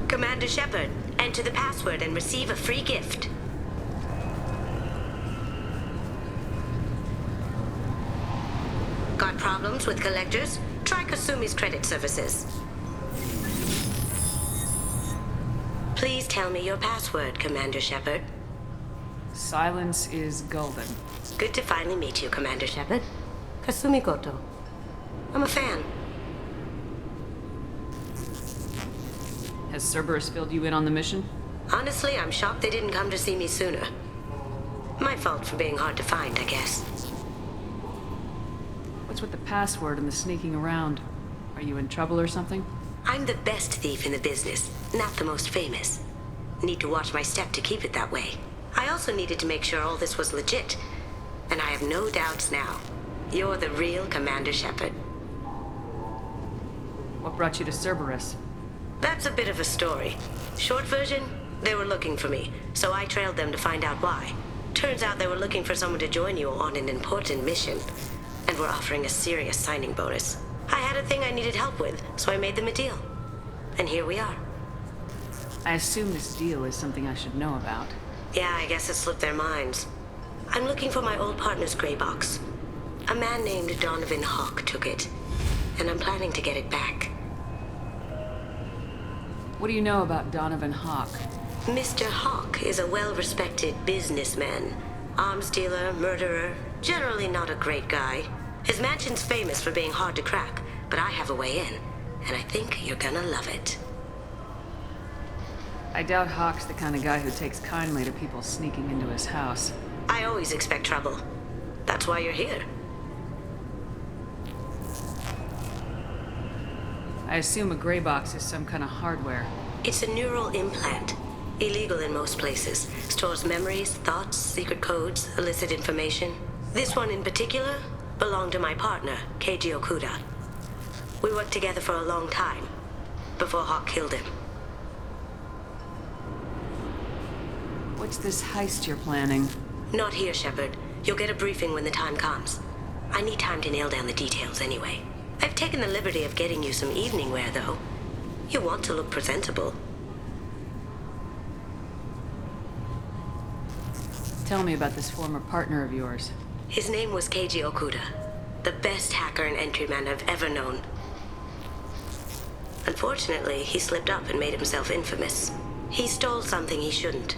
Commander Shepard, enter the password and receive a free gift. Got problems with collectors? Try Kasumi's credit services. Please tell me your password, Commander Shepard. Silence is golden. Good to finally meet you, Commander Shepard. Kasumi Goto. I'm a fan. Has Cerberus filled you in on the mission? Honestly, I'm shocked they didn't come to see me sooner. My fault for being hard to find, I guess. What's with the password and the sneaking around? Are you in trouble or something? I'm the best thief in the business, not the most famous. Need to watch my step to keep it that way. I also needed to make sure all this was legit. And I have no doubts now. You're the real Commander Shepard. What brought you to Cerberus? That's a bit of a story. Short version, they were looking for me, so I trailed them to find out why. Turns out they were looking for someone to join you on an important mission, and were offering a serious signing bonus. I had a thing I needed help with, so I made them a deal. And here we are. I assume this deal is something I should know about. Yeah, I guess it slipped their minds. I'm looking for my old partner's gray box. A man named Donovan Hawk took it, and I'm planning to get it back. What do you know about Donovan Hawk? Mr. Hawk is a well-respected businessman. Arms dealer, murderer, generally not a great guy. His mansion's famous for being hard to crack, but I have a way in, and I think you're gonna love it. I doubt Hawk's the kind of guy who takes kindly to people sneaking into his house. I always expect trouble. That's why you're here. I assume a gray box is some kind of hardware. It's a neural implant. Illegal in most places. Stores memories, thoughts, secret codes, illicit information. This one in particular belonged to my partner, Keiji Okuda. We worked together for a long time, before Hawk killed him. What's this heist you're planning? Not here, Shepard. You'll get a briefing when the time comes. I need time to nail down the details anyway. I've taken the liberty of getting you some evening wear, though. You want to look presentable. Tell me about this former partner of yours. His name was Keiji Okuda, the best hacker and entryman I've ever known. Unfortunately, he slipped up and made himself infamous. He stole something he shouldn't.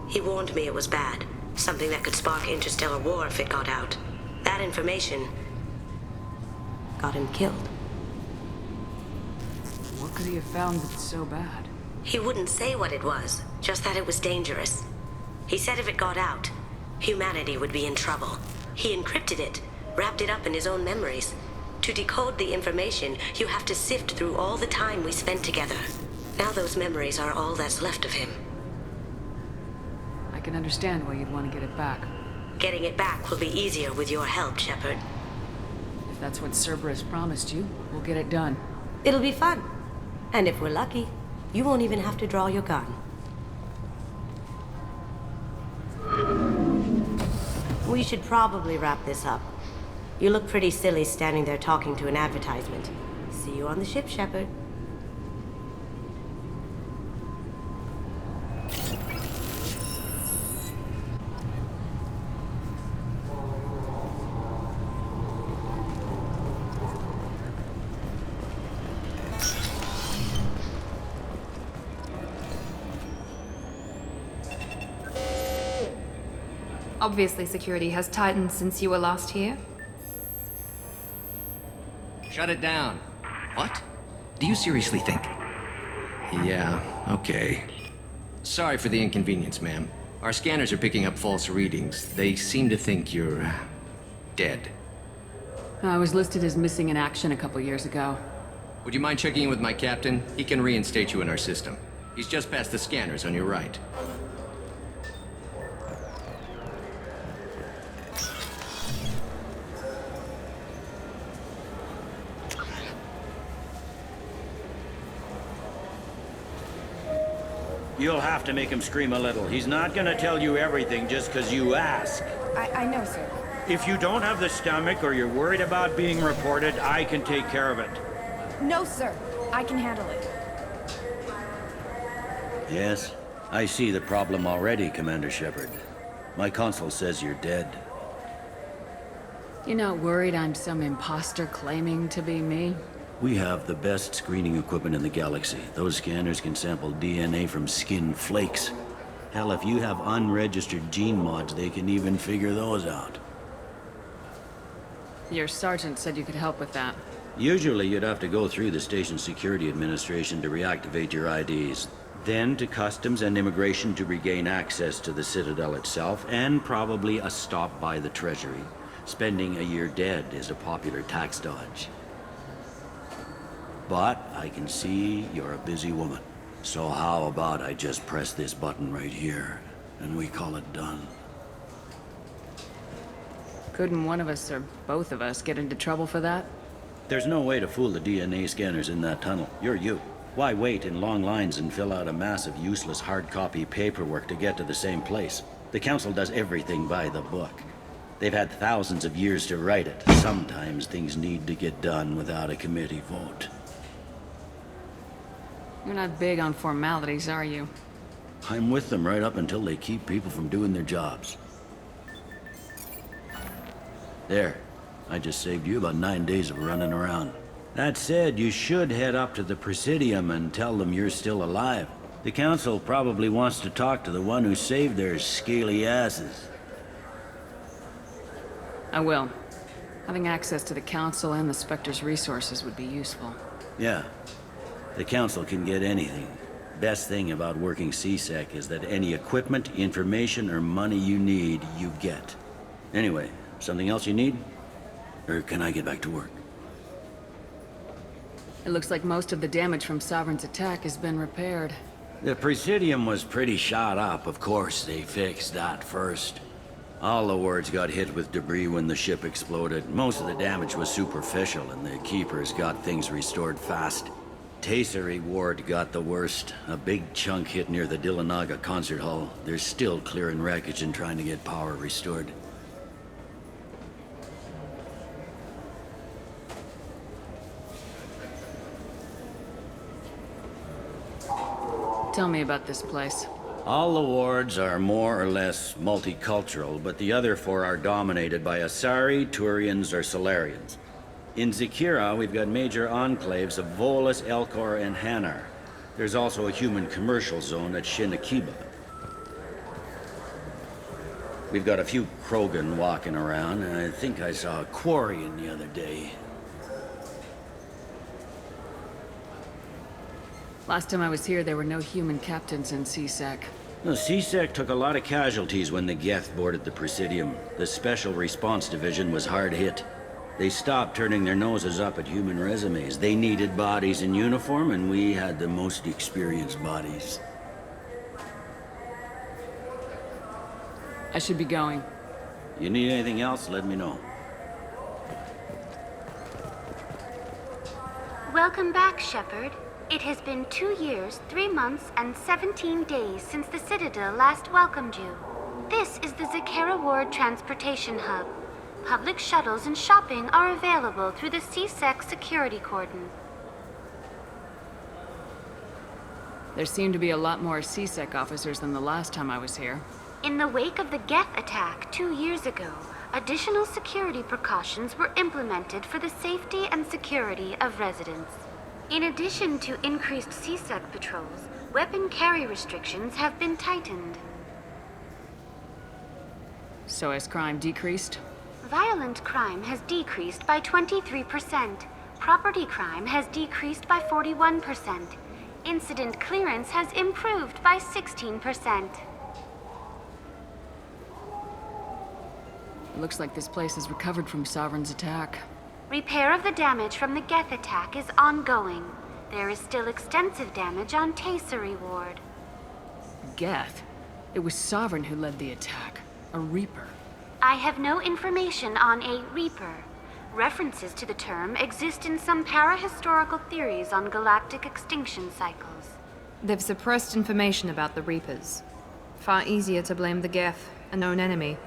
He warned me it was bad, something that could spark interstellar war if it got out. That information got him killed. What could he have found that's so bad? He wouldn't say what it was, just that it was dangerous. He said if it got out, humanity would be in trouble. He encrypted it, wrapped it up in his own memories, To decode the information, you have to sift through all the time we spent together. Now those memories are all that's left of him. I can understand why you'd want to get it back. Getting it back will be easier with your help, Shepard. If that's what Cerberus promised you, we'll get it done. It'll be fun. And if we're lucky, you won't even have to draw your gun. We should probably wrap this up. You look pretty silly standing there talking to an advertisement. See you on the ship, Shepard. Obviously, security has tightened since you were last here. Shut it down. What? Do you seriously think? Yeah, okay. Sorry for the inconvenience, ma'am. Our scanners are picking up false readings. They seem to think you're... dead. I was listed as missing in action a couple years ago. Would you mind checking in with my captain? He can reinstate you in our system. He's just past the scanners on your right. You'll have to make him scream a little. He's not gonna tell you everything just because you ask. I know, sir. If you don't have the stomach or you're worried about being reported, I can take care of it. No, sir. I can handle it. Yes, I see the problem already, Commander Shepard. My console says you're dead. You're not worried I'm some imposter claiming to be me? We have the best screening equipment in the galaxy. Those scanners can sample DNA from skin flakes. Hell, if you have unregistered gene mods, they can even figure those out. Your sergeant said you could help with that. Usually you'd have to go through the station security administration to reactivate your IDs. Then to customs and immigration to regain access to the Citadel itself, and probably a stop by the Treasury. Spending a year dead is a popular tax dodge. But I can see you're a busy woman. So how about I just press this button right here, and we call it done? Couldn't one of us, or both of us, get into trouble for that? There's no way to fool the DNA scanners in that tunnel. You're you. Why wait in long lines and fill out a massive useless hard copy paperwork to get to the same place? The Council does everything by the book. They've had thousands of years to write it. Sometimes things need to get done without a committee vote. You're not big on formalities, are you? I'm with them right up until they keep people from doing their jobs. There. I just saved you about 9 days of running around. That said, you should head up to the Presidium and tell them you're still alive. The Council probably wants to talk to the one who saved their scaly asses. I will. Having access to the Council and the Specter's resources would be useful. Yeah. The Council can get anything. Best thing about working CSEC is that any equipment, information, or money you need, you get. Anyway, something else you need? Or can I get back to work? It looks like most of the damage from Sovereign's attack has been repaired. The Presidium was pretty shot up. Of course, they fixed that first. All the wards got hit with debris when the ship exploded. Most of the damage was superficial, and the Keepers got things restored fast. Tasery Ward got the worst. A big chunk hit near the Dillanaga concert hall. They're still clearing wreckage and trying to get power restored. Tell me about this place. All the wards are more or less multicultural, but the other four are dominated by Asari, Turians, or Solarians. In Zakira, we've got major enclaves of Volus, Elcor, and Hanar. There's also a human commercial zone at Shinakiba. We've got a few Krogan walking around, and I think I saw a Quarian the other day. Last time I was here, there were no human captains in CSEC. The CSEC took a lot of casualties when the Geth boarded the Presidium. The Special Response Division was hard hit. They stopped turning their noses up at human resumes. They needed bodies in uniform, and we had the most experienced bodies. I should be going. You need anything else, let me know. Welcome back, Shepard. It has been 2 years, 3 months, and 17 days since the Citadel last welcomed you. This is the Zakera Ward Transportation Hub. Public shuttles and shopping are available through the CSEC security cordon. There seem to be a lot more CSEC officers than the last time I was here. In the wake of the Geth attack 2 years ago, additional security precautions were implemented for the safety and security of residents. In addition to increased CSEC patrols, weapon carry restrictions have been tightened. So has crime decreased? Violent crime has decreased by 23%. Property crime has decreased by 41%. Incident clearance has improved by 16%. It looks like this place has recovered from Sovereign's attack. Repair of the damage from the Geth attack is ongoing. There is still extensive damage on Tasery Ward. Geth? It was Sovereign who led the attack. A Reaper. I have no information on a Reaper. References to the term exist in some parahistorical theories on galactic extinction cycles. They've suppressed information about the Reapers. Far easier to blame the Geth, a known enemy.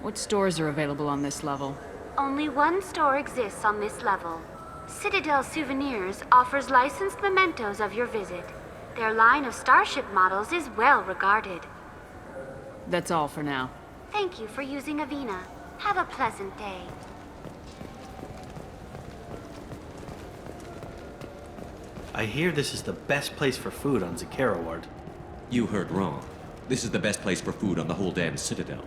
What stores are available on this level? Only one store exists on this level. Citadel Souvenirs offers licensed mementos of your visit. Their line of starship models is well regarded. That's all for now. Thank you for using Avina. Have a pleasant day. I hear this is the best place for food on Zakera Ward. You heard wrong. This is the best place for food on the whole damn Citadel.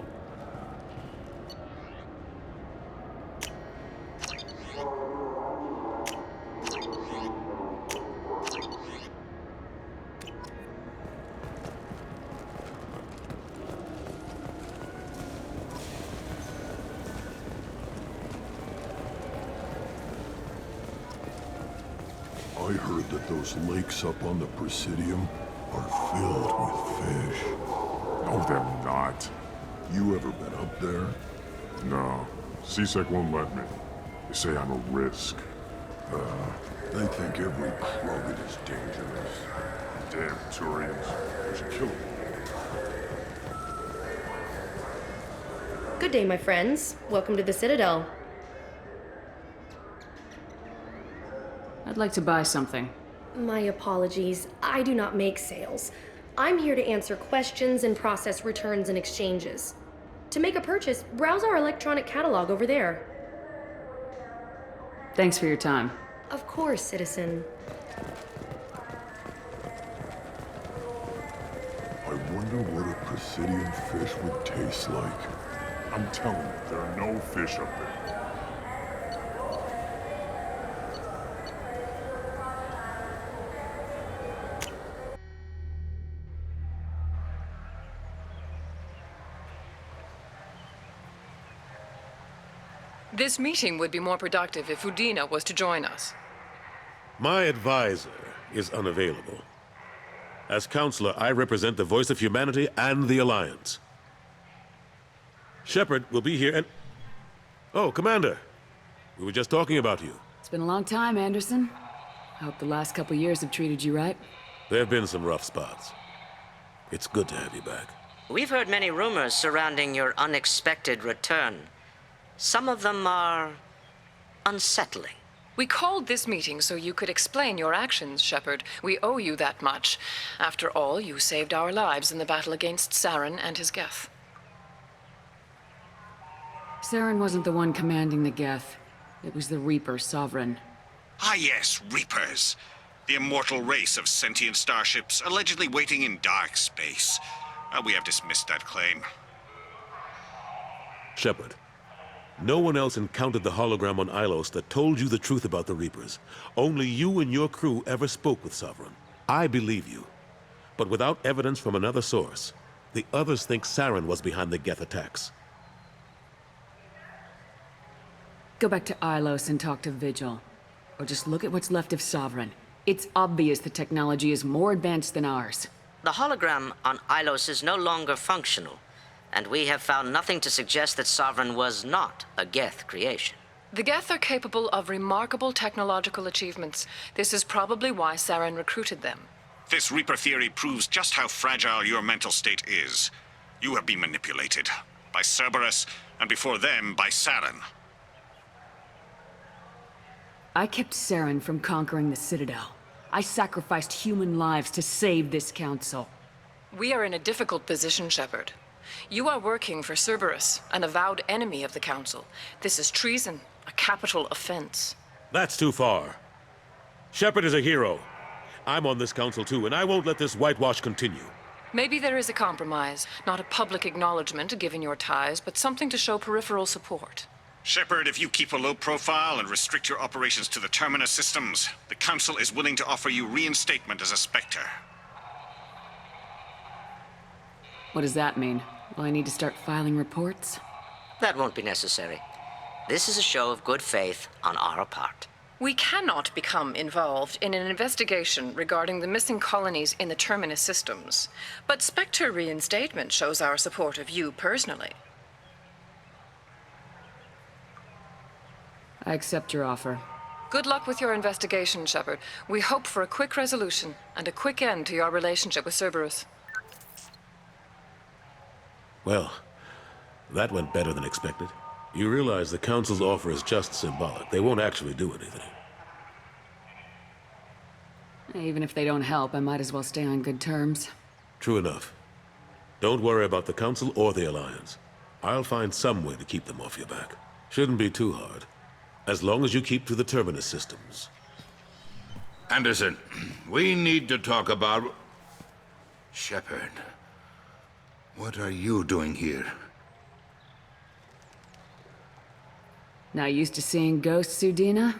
I heard that those lakes up on the Presidium are filled with fish. No, they're not. You ever been up there? No. CSEC won't let me. They say I'm a risk. They think every plug is dangerous. Damn Turians. We should kill them. Good day, my friends. Welcome to the Citadel. I'd like to buy something. My apologies. I do not make sales. I'm here to answer questions and process returns and exchanges. To make a purchase, browse our electronic catalog over there. Thanks for your time. Of course, citizen. I wonder what a Presidium fish would taste like. I'm telling you, there are no fish up there. This meeting would be more productive if Udina was to join us. My advisor is unavailable. As counselor, I represent the voice of humanity and the Alliance. Shepard will be here and... Oh, Commander. We were just talking about you. It's been a long time, Anderson. I hope the last couple years have treated you right. There have been some rough spots. It's good to have you back. We've heard many rumors surrounding your unexpected return. Some of them are unsettling. We called this meeting so you could explain your actions, Shepard. We owe you that much. After all, you saved our lives in the battle against Saren and his Geth. Saren wasn't the one commanding the Geth. It was the Reaper Sovereign. Ah yes, Reapers. The immortal race of sentient starships allegedly waiting in dark space. We have dismissed that claim. Shepard, no one else encountered the hologram on Ilos that told you the truth about the Reapers. Only you and your crew ever spoke with Sovereign. I believe you. But without evidence from another source, the others think Saren was behind the Geth attacks. Go back to Ilos and talk to Vigil. Or just look at what's left of Sovereign. It's obvious the technology is more advanced than ours. The hologram on Ilos is no longer functional, and we have found nothing to suggest that Sovereign was not a Geth creation. The Geth are capable of remarkable technological achievements. This is probably why Saren recruited them. This Reaper theory proves just how fragile your mental state is. You have been manipulated. By Cerberus, and before them, by Saren. I kept Saren from conquering the Citadel. I sacrificed human lives to save this council. We are in a difficult position, Shepard. You are working for Cerberus, an avowed enemy of the Council. This is treason, a capital offense. That's too far. Shepard is a hero. I'm on this council too, and I won't let this whitewash continue. Maybe there is a compromise. Not a public acknowledgement given your ties, but something to show peripheral support. Shepard, if you keep a low profile and restrict your operations to the Terminus systems, the Council is willing to offer you reinstatement as a Specter. What does that mean? Will I need to start filing reports? That won't be necessary. This is a show of good faith on our part. We cannot become involved in an investigation regarding the missing colonies in the Terminus systems, but Spectre reinstatement shows our support of you personally. I accept your offer. Good luck with your investigation, Shepard. We hope for a quick resolution and a quick end to your relationship with Cerberus. Well, that went better than expected. You realize the Council's offer is just symbolic. They won't actually do anything. Even if they don't help, I might as well stay on good terms. True enough. Don't worry about the Council or the Alliance. I'll find some way to keep them off your back. Shouldn't be too hard. As long as you keep to the Terminus systems. Anderson, we need to talk about... Shepard. What are you doing here? Not used to seeing ghosts, Udina?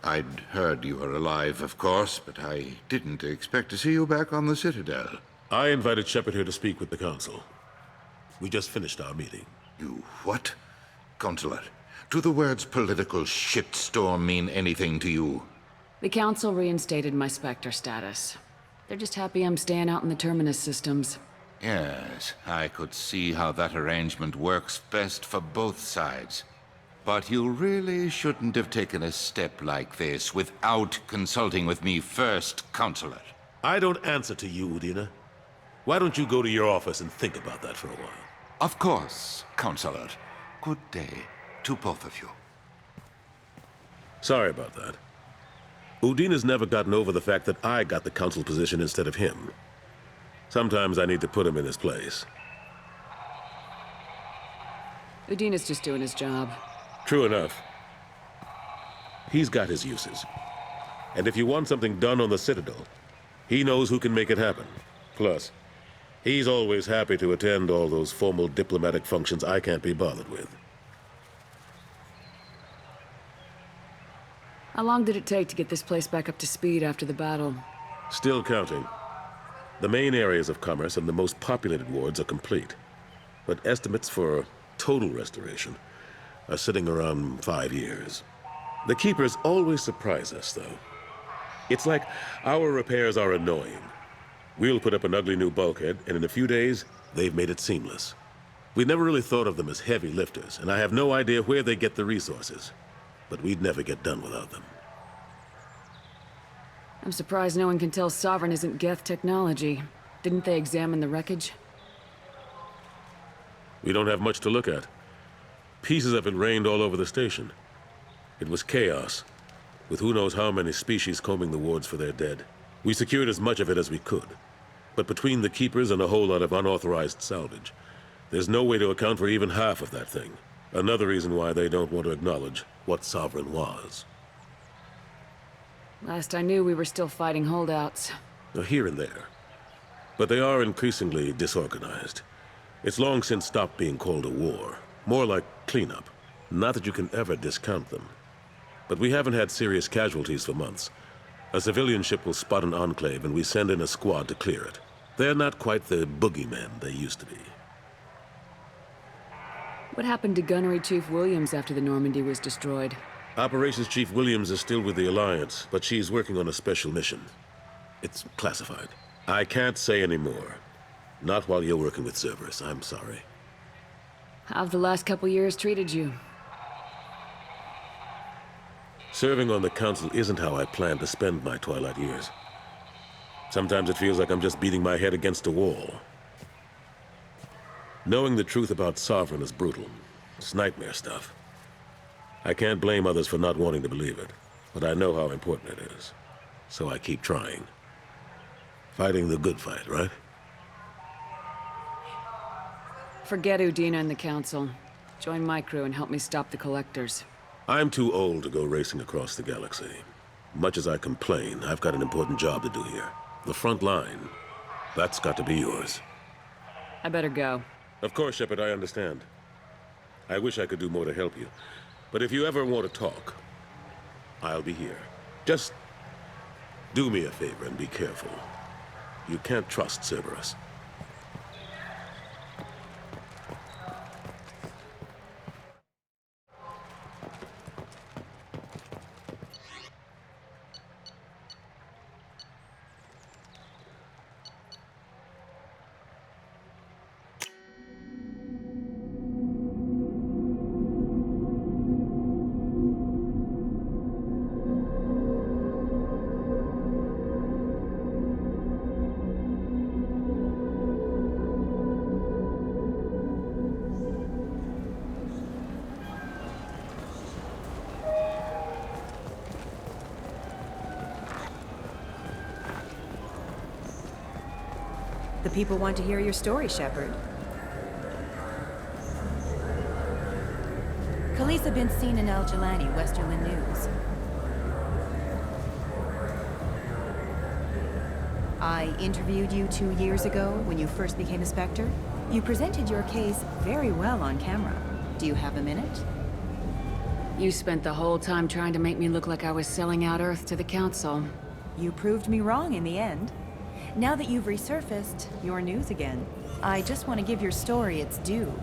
I'd heard you were alive, of course, but I didn't expect to see you back on the Citadel. I invited Shepard here to speak with the Council. We just finished our meeting. You what? Counselor, do the words political shitstorm mean anything to you? The Council reinstated my Spectre status. They're just happy I'm staying out in the Terminus systems. Yes, I could see how that arrangement works best for both sides. But you really shouldn't have taken a step like this without consulting with me first, Counselor. I don't answer to you, Udina. Why don't you go to your office and think about that for a while? Of course, Counselor. Good day to both of you. Sorry about that. Udina's never gotten over the fact that I got the Council position instead of him. Sometimes I need to put him in his place. Udina's just doing his job. True enough. He's got his uses. And if you want something done on the Citadel, he knows who can make it happen. Plus, he's always happy to attend all those formal diplomatic functions I can't be bothered with. How long did it take to get this place back up to speed after the battle? Still counting. The main areas of commerce and the most populated wards are complete. But estimates for total restoration are sitting around 5 years. The Keepers always surprise us, though. It's like our repairs are annoying. We'll put up an ugly new bulkhead, and in a few days, they've made it seamless. We never really thought of them as heavy lifters, and I have no idea where they get the resources. But we'd never get done without them. I'm surprised no one can tell Sovereign isn't Geth technology. Didn't they examine the wreckage? We don't have much to look at. Pieces of it rained all over the station. It was chaos, with who knows how many species combing the wards for their dead. We secured as much of it as we could. But between the Keepers and a whole lot of unauthorized salvage, there's no way to account for even half of that thing. Another reason why they don't want to acknowledge what Sovereign was. Last I knew, we were still fighting holdouts. Here and there. But they are increasingly disorganized. It's long since stopped being called a war. More like cleanup. Not that you can ever discount them. But we haven't had serious casualties for months. A civilian ship will spot an enclave and we send in a squad to clear it. They're not quite the boogeymen they used to be. What happened to Gunnery Chief Williams after the Normandy was destroyed? Operations Chief Williams is still with the Alliance, but she's working on a special mission. It's classified. I can't say any more. Not while you're working with Cerberus, I'm sorry. How have the last couple years treated you? Serving on the Council isn't how I plan to spend my twilight years. Sometimes it feels like I'm just beating my head against a wall. Knowing the truth about Sovereign is brutal. It's nightmare stuff. I can't blame others for not wanting to believe it, but I know how important it is. So I keep trying. Fighting the good fight, right? Forget Udina and the Council. Join my crew and help me stop the Collectors. I'm too old to go racing across the galaxy. Much as I complain, I've got an important job to do here. The front line. That's got to be yours. I better go. Of course, Shepard, I understand. I wish I could do more to help you. But if you ever want to talk, I'll be here. Just do me a favor and be careful. You can't trust Cerberus. The people want to hear your story, Shepard. Khaleesa been seen in Al Jelani, Westerland News. I interviewed you 2 years ago when you first became a Specter. You presented your case very well on camera. Do you have a minute? You spent the whole time trying to make me look like I was selling out Earth to the Council. You proved me wrong in the end. Now that you've resurfaced, you're news again. I just want to give your story its due.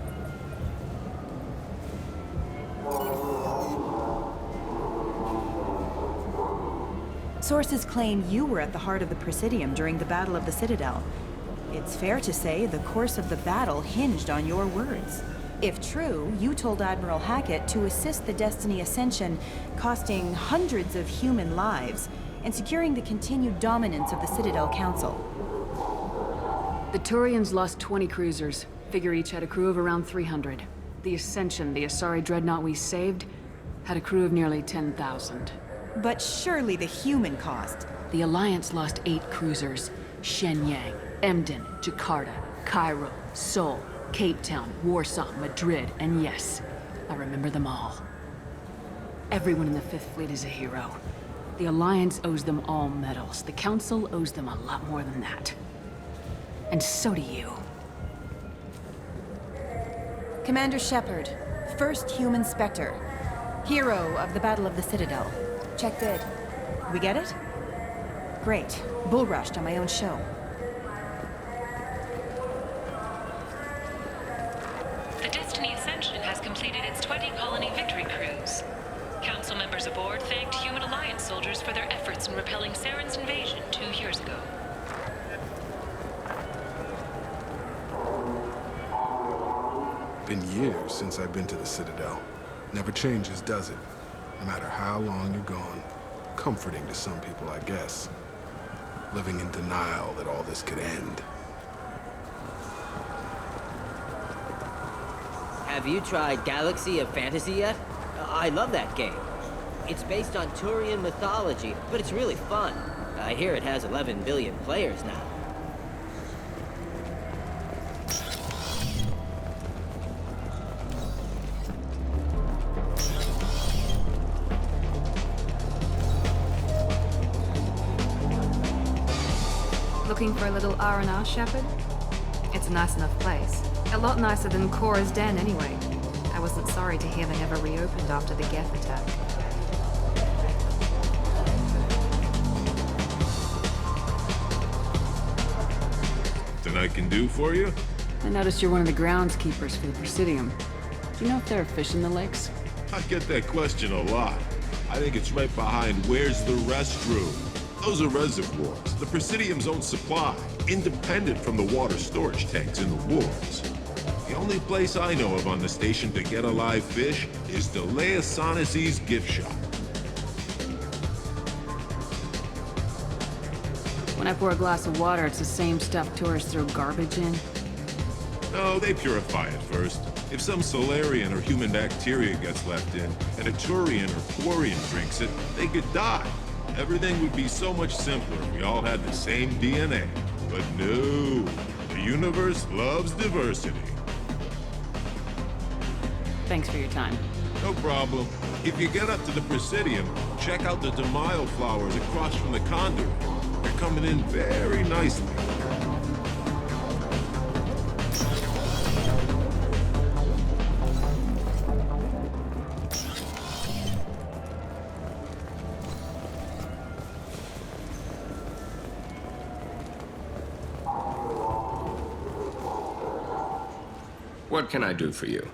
Sources claim you were at the heart of the Presidium during the Battle of the Citadel. It's fair to say the course of the battle hinged on your words. If true, you told Admiral Hackett to assist the Destiny Ascension, costing hundreds of human lives, and securing the continued dominance of the Citadel Council. The Turians lost 20 cruisers. Figure each had a crew of around 300. The Ascension, the Asari dreadnought we saved, had a crew of nearly 10,000. But surely the human cost. The Alliance lost 8 cruisers. Shenyang, Emden, Jakarta, Cairo, Seoul, Cape Town, Warsaw, Madrid, and yes, I remember them all. Everyone in the Fifth Fleet is a hero. The Alliance owes them all medals. The Council owes them a lot more than that. And so do you. Commander Shepard, first human Specter. Hero of the Battle of the Citadel. Check bid. We get it? Great. Bull rushed on my own show. The Destiny Ascension has completed its 20-colony victory cruise. Council members aboard thanked Human Alliance soldiers for their efforts in repelling Saren's invasion 2 years ago. Been years since I've been to the Citadel. Never changes, does it? No matter how long you're gone. Comforting to some people, I guess. Living in denial that all this could end. Have you tried Galaxy of Fantasy yet? I love that game. It's based on Turian mythology, but it's really fun. I hear it has 11 billion players now. Looking for a little R&R, Shepard? It's a nice enough place. A lot nicer than Cora's den, anyway. I wasn't sorry to hear they never reopened after the Geth attack. Nothing I can do for you? I noticed you're one of the groundskeepers for the Presidium. Do you know if there are fish in the lakes? I get that question a lot. I think it's right behind where's the restroom. Those are reservoirs, the Presidium's own supply, independent from the water storage tanks in the wharves. The only place I know of on the station to get a live fish is Delea Sonesi's gift shop. When I pour a glass of water, it's the same stuff tourists throw garbage in? No, they purify it first. If some Solarian or human bacteria gets left in, and a Turian or Quarian drinks it, they could die. Everything would be so much simpler if we all had the same DNA. But no, the universe loves diversity. Thanks for your time. No problem. If you get up to the Presidium, check out the Demaio flowers across from the conduit. They're coming in very nicely. What can I do for you?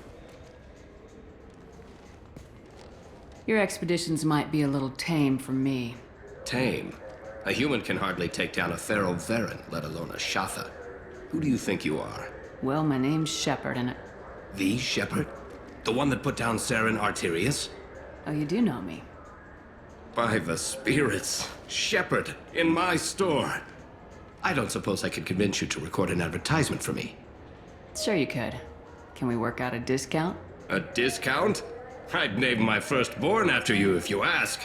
Your expeditions might be a little tame for me. Tame? A human can hardly take down a Pharaoh Varen, let alone a Shatha. Who do you think you are? Well, my name's Shepard, and The Shepard? The one that put down Saren Arterius? Oh, you do know me. By the spirits. Shepard, in my store. I don't suppose I could convince you to record an advertisement for me. Sure you could. Can we work out a discount? A discount? I'd name my firstborn after you if you ask.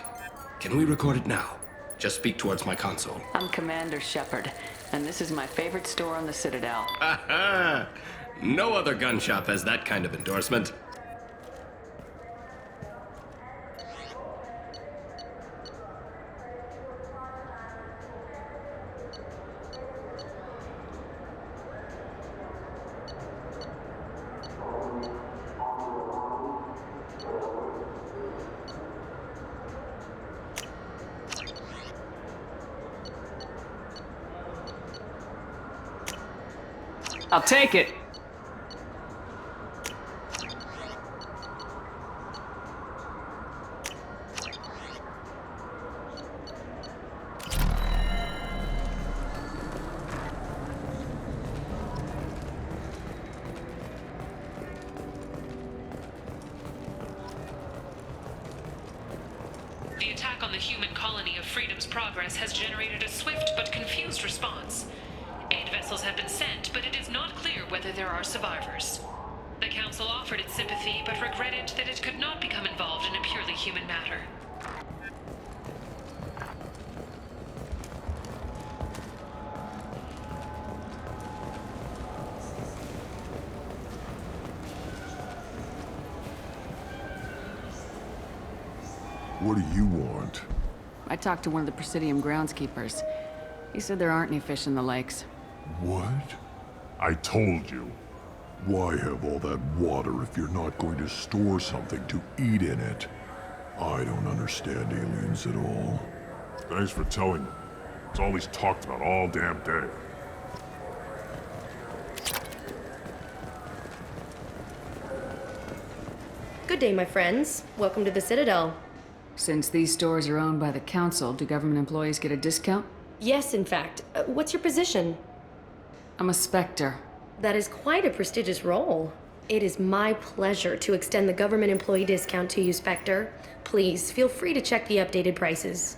Can we record it now? Just speak towards my console. I'm Commander Shepard, and this is my favorite store on the Citadel. Ha ha! No other gun shop has that kind of endorsement. I'll take it. The attack on the human colony of Freedom's Progress has generated a swift but confused response. Aid vessels have been sent, but it is not clear whether there are survivors. The Council offered its sympathy, but regretted that it could not become involved in a purely human matter. What do you want? I talked to one of the Presidium groundskeepers. He said there aren't any fish in the lakes. What? I told you. Why have all that water if you're not going to store something to eat in it? I don't understand aliens at all. Thanks for telling me. It's all he's talked about all damn day. Good day, my friends. Welcome to the Citadel. Since these stores are owned by the Council, do government employees get a discount? Yes, in fact. What's your position? I'm a Specter. That is quite a prestigious role. It is my pleasure to extend the government employee discount to you, Specter. Please, feel free to check the updated prices.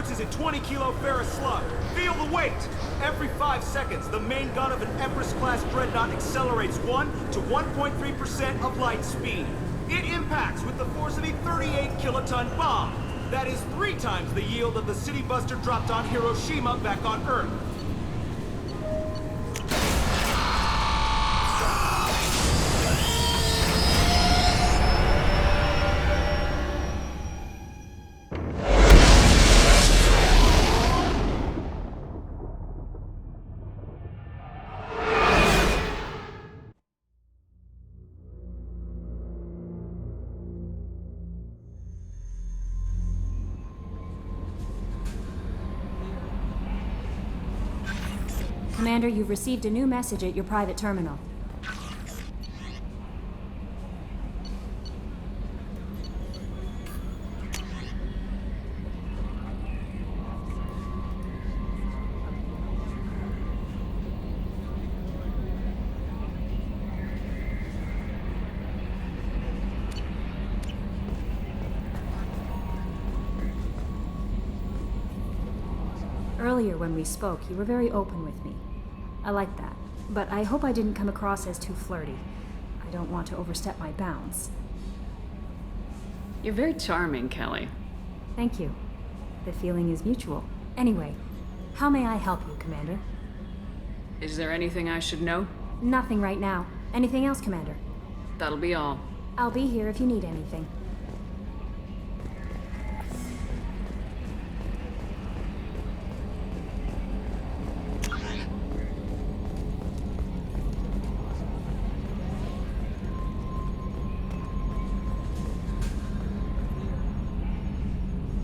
Is a 20-kilo ferrous slug. Feel the weight! Every 5 seconds, the main gun of an Empress-class dreadnought accelerates 1 to 1.3% of light speed. It impacts with the force of a 38-kiloton bomb. That is 3 times the yield of the city buster dropped on Hiroshima back on Earth. Commander, you've received a new message at your private terminal. Earlier when we spoke, you were very open with me. I like that, but I hope I didn't come across as too flirty. I don't want to overstep my bounds. You're very charming, Kelly. Thank you. The feeling is mutual. Anyway, how may I help you, Commander? Is there anything I should know? Nothing right now. Anything else, Commander? That'll be all. I'll be here if you need anything.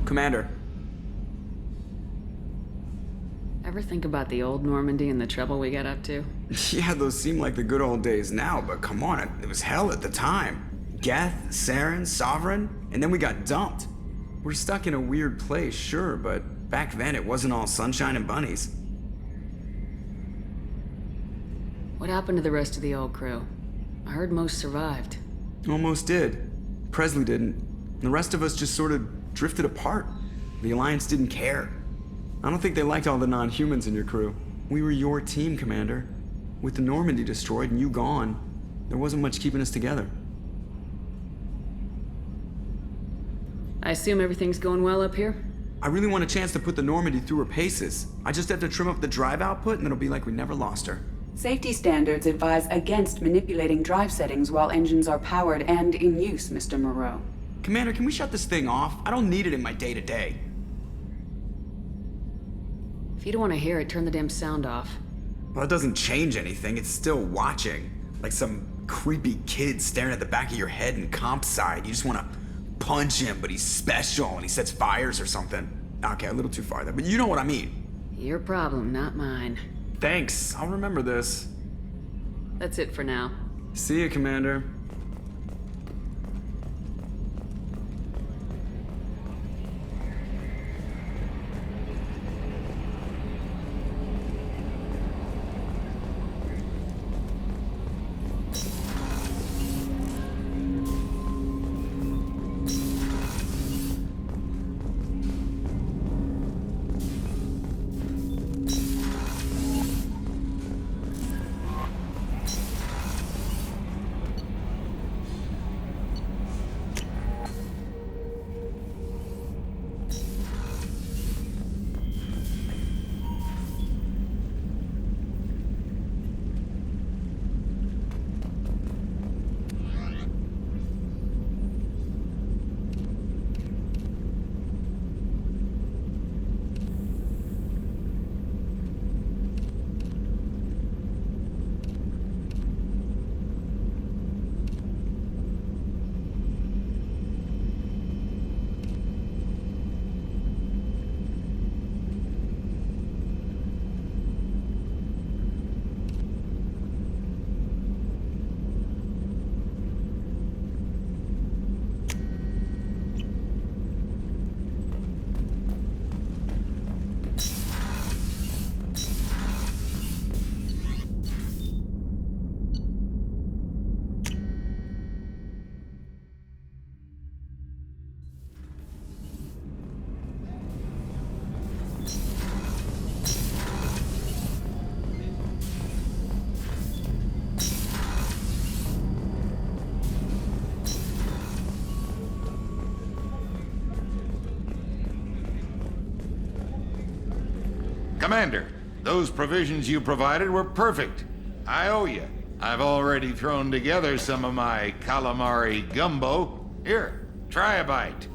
Commander. Ever think about the old Normandy and the trouble we got up to? Yeah, those seem like the good old days now, but come on, it was hell at the time. Geth, Saren, Sovereign, and then we got dumped. We're stuck in a weird place, sure, but back then it wasn't all sunshine and bunnies. What happened to the rest of the old crew? I heard most survived. Almost did. Presley didn't. The rest of us just sort of drifted apart. The Alliance didn't care. I don't think they liked all the non-humans in your crew. We were your team, Commander. With the Normandy destroyed and you gone, there wasn't much keeping us together. I assume everything's going well up here? I really want a chance to put the Normandy through her paces. I just have to trim up the drive output and it'll be like we never lost her. Safety standards advise against manipulating drive settings while engines are powered and in use, Mr. Moreau. Commander, can we shut this thing off? I don't need it in my day-to-day. If you don't want to hear it, turn the damn sound off. Well, it doesn't change anything. It's still watching. Like some creepy kid staring at the back of your head in comp side. You just want to punch him, but he's special and he sets fires or something. Okay, a little too far there, but you know what I mean. Your problem, not mine. Thanks. I'll remember this. That's it for now. See you, Commander. Commander, those provisions you provided were perfect. I owe you. I've already thrown together some of my calamari gumbo. Here, try a bite.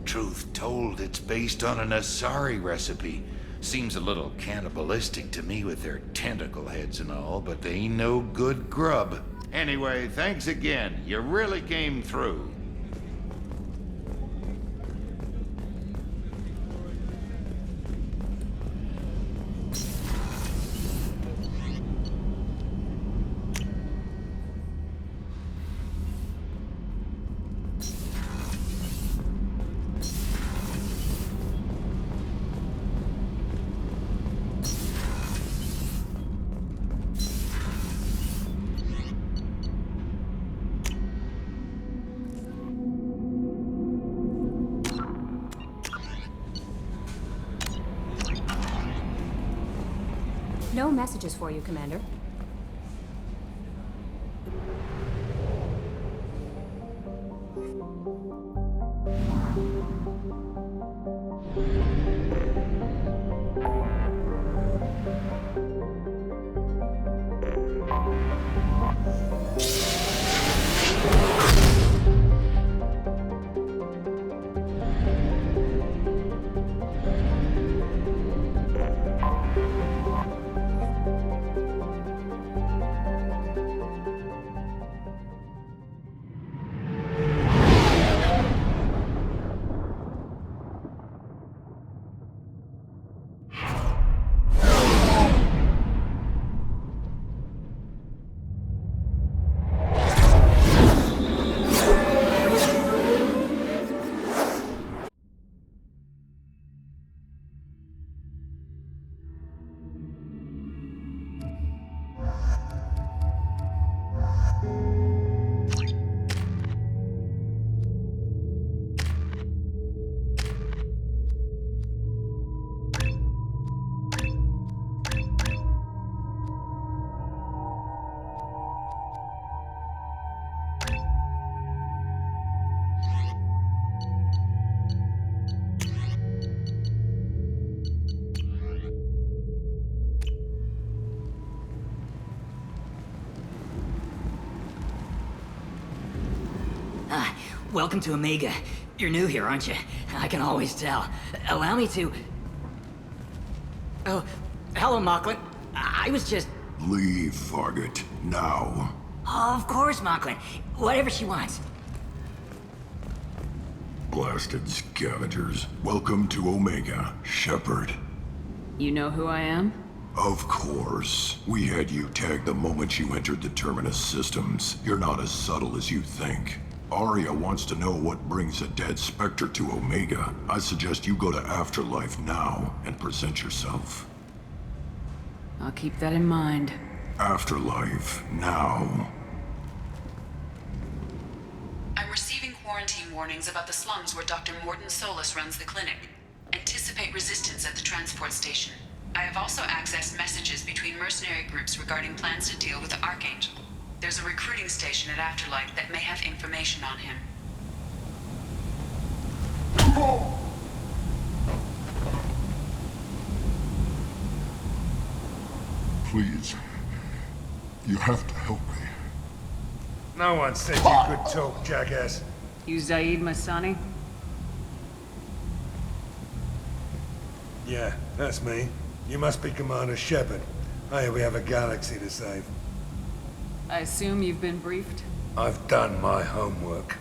Truth told, it's based on an Asari recipe. Seems a little cannibalistic to me with their tentacle heads and all, but they ain't no good grub. Anyway, thanks again. You really came through. No messages for you, Commander. Welcome to Omega. You're new here, aren't you? I can always tell. Allow me to... Oh, hello, Mocklin. I was just... Leave, Fargate. Now. Of course, Mocklin. Whatever she wants. Blasted scavengers. Welcome to Omega, Shepard. You know who I am? Of course. We had you tagged the moment you entered the Terminus systems. You're not as subtle as you think. Arya wants to know what brings a dead Specter to Omega. I suggest you go to Afterlife now and present yourself. I'll keep that in mind. Afterlife now. I'm receiving quarantine warnings about the slums where Dr. Morton Solus runs the clinic. Anticipate resistance at the transport station. I have also accessed messages between mercenary groups regarding plans to deal with the Archangel. There's a recruiting station at Afterlife that may have information on him. Please. You have to help me. No one said you could talk, jackass. You Zaid Masani? Yeah, that's me. You must be Commander Shepard. Hey, we have a galaxy to save. I assume you've been briefed? I've done my homework.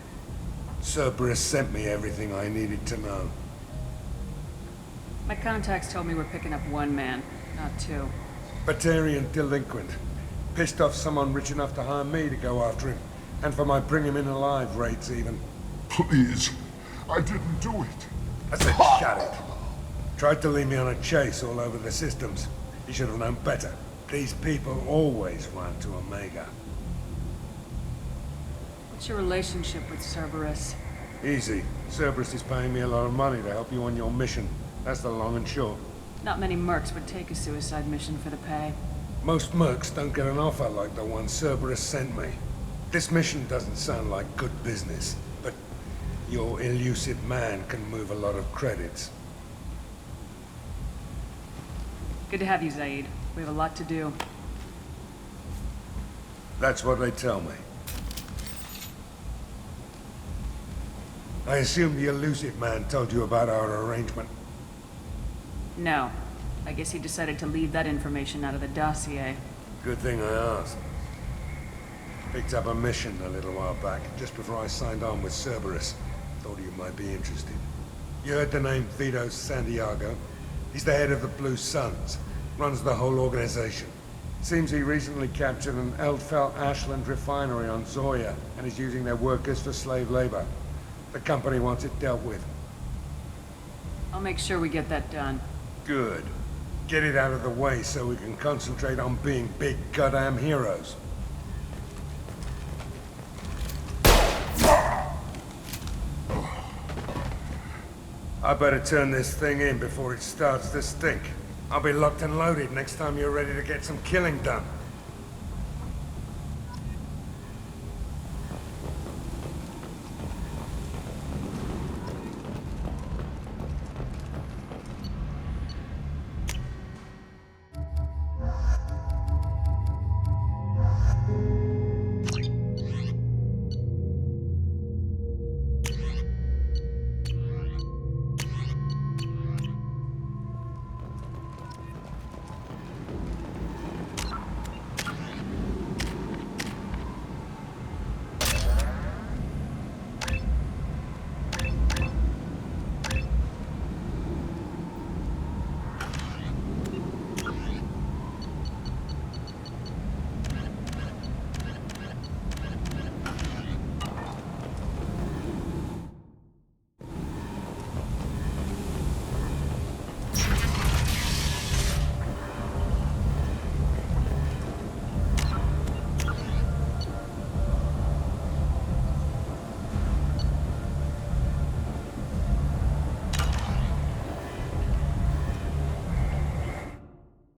Cerberus sent me everything I needed to know. My contacts told me we're picking up one man, not two. Batarian delinquent. Pissed off someone rich enough to hire me to go after him. And for my bring him in alive rates even. Please. I didn't do it. I said shut it. Tried to lead me on a chase all over the systems. He should have known better. These people always run to Omega. What's your relationship with Cerberus? Easy. Cerberus is paying me a lot of money to help you on your mission. That's the long and short. Not many mercs would take a suicide mission for the pay. Most mercs don't get an offer like the one Cerberus sent me. This mission doesn't sound like good business, but your elusive man can move a lot of credits. Good to have you, Zaid. We have a lot to do. That's what they tell me. I assume the elusive man told you about our arrangement. No. I guess he decided to leave that information out of the dossier. Good thing I asked. Picked up a mission a little while back, just before I signed on with Cerberus. Thought you might be interested. You heard the name Vito Santiago? He's the head of the Blue Suns. Runs the whole organization. Seems he recently captured an Eldfell Ashland refinery on Zoya and is using their workers for slave labor. The company wants it dealt with. I'll make sure we get that done. Good. Get it out of the way so we can concentrate on being big goddamn heroes. I better turn this thing in before it starts to stink. I'll be locked and loaded next time you're ready to get some killing done.